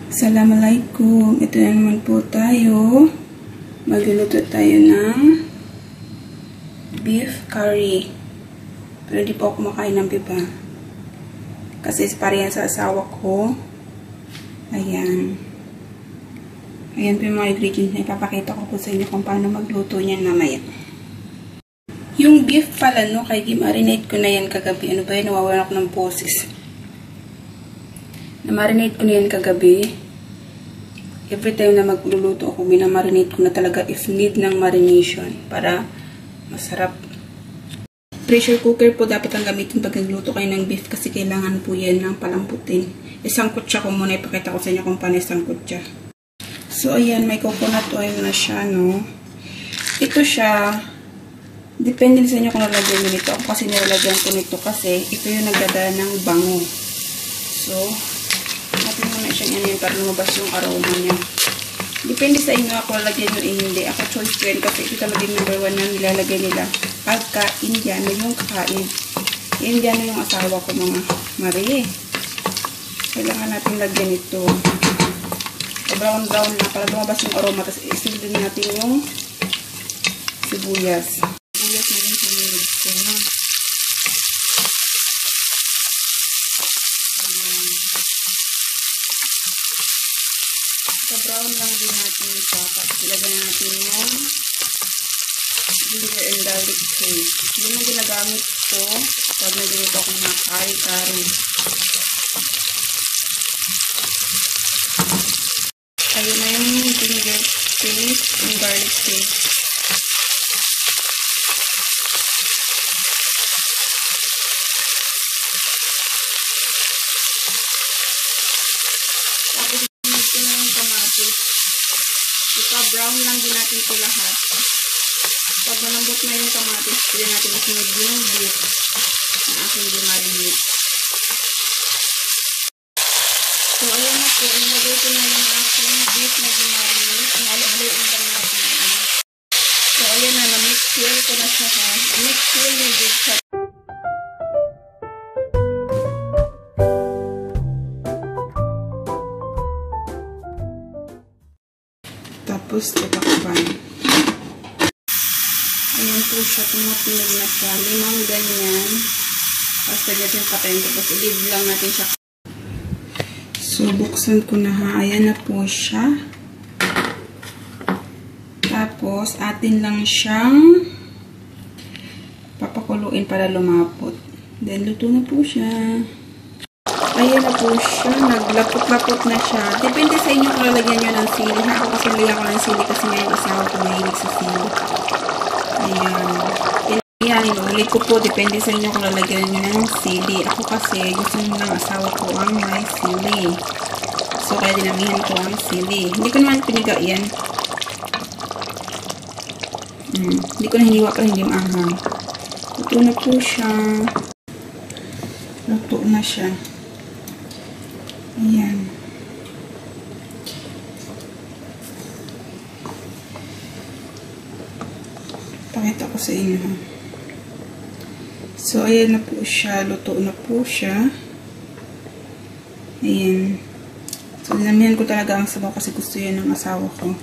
Assalamualaikum. Ito na naman po tayo. Magluluto tayo ng beef curry. Pero di po ako kumakain ng beef ha. Kasi parehan sa asawa ko. Ayan. Ayan po yung mga ingredients na ipapakita ko po sa inyo kung paano magluto niyan mamaya. Yung beef pala no, kaya marinate ko na yan kagabi. Ano ba yun? Nawawalan ako ng boses. Na-marinate ko na yan kagabi. Every time na magluluto ako, minamarinate ko na talaga if need ng marination para masarap. Pressure cooker po dapat ang gamitin pag nagluto kayo ng beef kasi kailangan po yan ng palambutin. Isang kutsa ko muna, ipakita ko sa inyo kung paano isang kutsa. So ayan, may coconut oil na siya, no? Ito siya, depende sa inyo kung nalagyan nyo nito. Ako kasi nilalagyan ko nito kasi ito yung nagdadala ng bango. So, natin muna siyang yan para lumabas yung aroma niya. Depende sa inyo ako lalagyan nyo hindi. Ako choice ko yan kasi ito talagang number 1 na nilalagay nila. Pagka Indiano yung kakain. Indiano yung asawa ko mga Marie. Kailangan natin lagyan ito. Brown na para lumabas yung aroma. Tapos isil din natin yung sibuyas. Sibuyas na yung sinunod ko na. Brown lang din natin ito. Tapos ilagay natin yung ginger and garlic paste. Yun ang ginagamit ko pag nagluto ako ng kari-kari. Ayun na yung ginger paste and garlic paste. Ipa-brown lang din natin ito lahat. Pag malambot na yung kamatis, pwede natin isunod yung beef na aking di-marinate. So, ayan na po. Ilagay ko na yung aking beef na di-marinate. Halo-haloin lang natin. So, ayan na. Na-mix-fuel ko na siya ha. Mix-fuel yung beef sa tapos tatakpan. Ayan po siya, tumutunog na siya. 5 ganyan. Tapos natin patayin. Tapos i-leave lang natin siya. So, buksan ko na ha. Ayan na po siya. Tapos, atin lang siyang papakuluin para lumapot. Then, luto na po siya. Ayan na po siya. Naglapot-lapot na siya. Depende sa inyo kung lalagyan nyo ng sili. Ako kasi nilagyan ko ng sili kasi ngayon asawa ko mahilig sa sili. Ayan. Ayan, inuulit ko po. Depende sa inyo kung lalagyan nyo ng sili. Ako kasi gusto nyo ng asawa ko ang may sili. So, kaya dinamihan ko ang sili. Hindi ko naman piniga yan. Hindi ko na hiniwa para hindi maanghang. Luto na po siya. Luto na siya. Ayan. Pakita ko sa inyo. So, ayan na po siya. Luto na po siya. Ayan. So, dinamihan ko talaga ang sabaw kasi gusto yan ng asawa ko.